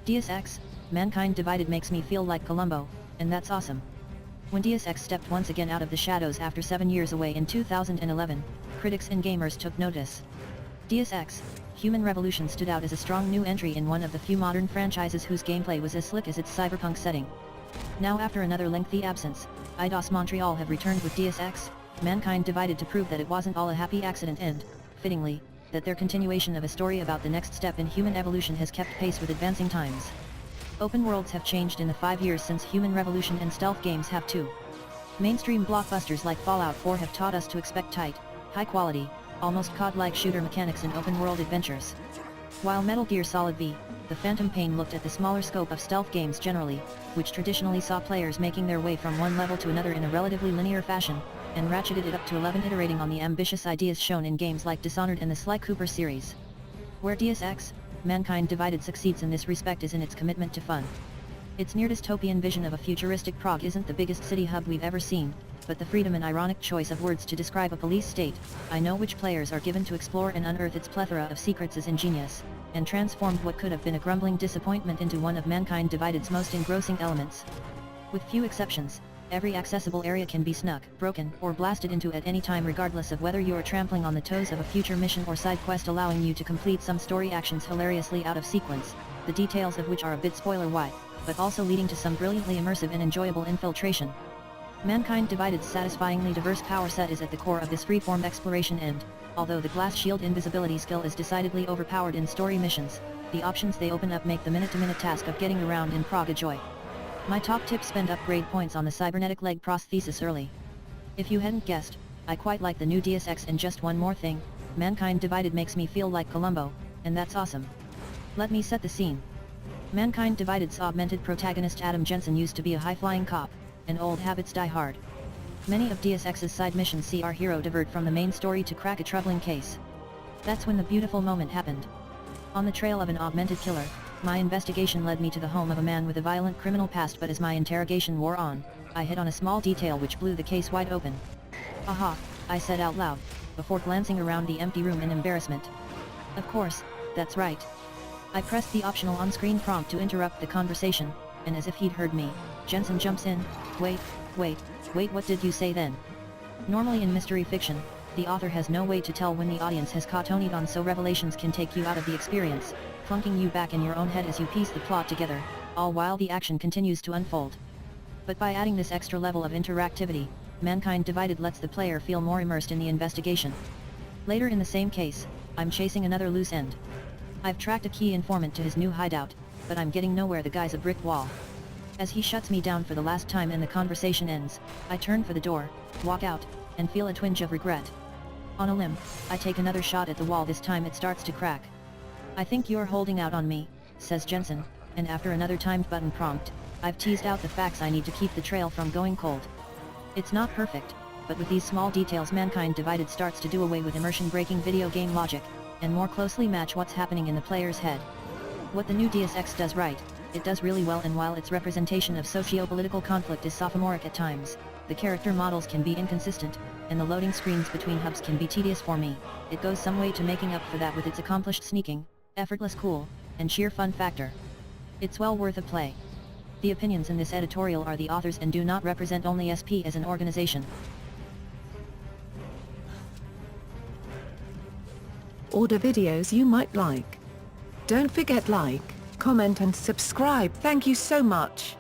Deus Ex, Mankind Divided makes me feel like Columbo, and that's awesome. When Deus Ex stepped once again out of the shadows after 7 years away in 2011, critics and gamers took notice. Deus Ex, Human Revolution stood out as a strong new entry in one of the few modern franchises whose gameplay was as slick as its cyberpunk setting. Now after another lengthy absence, Eidos Montreal have returned with Deus Ex, Mankind Divided to prove that it wasn't all a happy accident and, fittingly, that their continuation of a story about the next step in human evolution has kept pace with advancing times. Open worlds have changed in the 5 years since Human Revolution, and stealth games have too. Mainstream blockbusters like Fallout 4 have taught us to expect tight, high-quality, almost COD-like shooter mechanics in open-world adventures. While Metal Gear Solid V, The Phantom Pain looked at the smaller scope of stealth games generally, which traditionally saw players making their way from one level to another in a relatively linear fashion, and ratcheted it up to 11 iterating on the ambitious ideas shown in games like Dishonored and the Sly Cooper series. Where Deus Ex, Mankind Divided succeeds in this respect is in its commitment to fun. Its near-dystopian vision of a futuristic Prague isn't the biggest city hub we've ever seen, but the freedom and ironic choice of words to describe a police state, I know which players are given to explore and unearth its plethora of secrets is ingenious, and transformed what could have been a grumbling disappointment into one of Mankind Divided's most engrossing elements. With few exceptions, every accessible area can be snuck, broken, or blasted into at any time regardless of whether you are trampling on the toes of a future mission or side quest allowing you to complete some story actions hilariously out of sequence, the details of which are a bit spoiler-wide, but also leading to some brilliantly immersive and enjoyable infiltration. Mankind Divided's satisfyingly diverse power set is at the core of this freeform exploration and, although the glass shield invisibility skill is decidedly overpowered in story missions, the options they open up make the minute-to-minute task of getting around in Prague a joy. My top tip: spend upgrade points on the cybernetic leg prosthesis early. If you hadn't guessed, I quite like the new Deus Ex, and just one more thing, Mankind Divided makes me feel like Columbo, and that's awesome. Let me set the scene. Mankind Divided's augmented protagonist Adam Jensen used to be a high-flying cop, and old habits die hard. Many of Deus Ex's side missions see our hero divert from the main story to crack a troubling case. That's when the beautiful moment happened. On the trail of an augmented killer, my investigation led me to the home of a man with a violent criminal past, but as my interrogation wore on, I hit on a small detail which blew the case wide open. "Aha," I said out loud, before glancing around the empty room in embarrassment. Of course, that's right. I pressed the optional on-screen prompt to interrupt the conversation, and as if he'd heard me, Jensen jumps in, wait, what did you say then?" Normally in mystery fiction, the author has no way to tell when the audience has caught on, so revelations can take you out of the experience, plunking you back in your own head as you piece the plot together, all while the action continues to unfold. But by adding this extra level of interactivity, Mankind Divided lets the player feel more immersed in the investigation. Later in the same case, I'm chasing another loose end. I've tracked a key informant to his new hideout, but I'm getting nowhere. The guy's a brick wall. As he shuts me down for the last time and the conversation ends, I turn for the door, walk out, and feel a twinge of regret. On a limb, I take another shot at the wall. This time it starts to crack. "I think you're holding out on me," says Jensen, and after another timed button prompt, I've teased out the facts I need to keep the trail from going cold. It's not perfect, but with these small details Mankind Divided starts to do away with immersion-breaking video game logic, and more closely match what's happening in the player's head. What the new Deus Ex does right, it does really well, and while its representation of socio-political conflict is sophomoric at times, the character models can be inconsistent, and the loading screens between hubs can be tedious for me, it goes some way to making up for that with its accomplished sneaking, effortless cool, and sheer fun factor. It's well worth a play. The opinions in this editorial are the author's and do not represent only SP as an organization. Order videos you might like. Don't forget like, comment and subscribe. Thank you so much.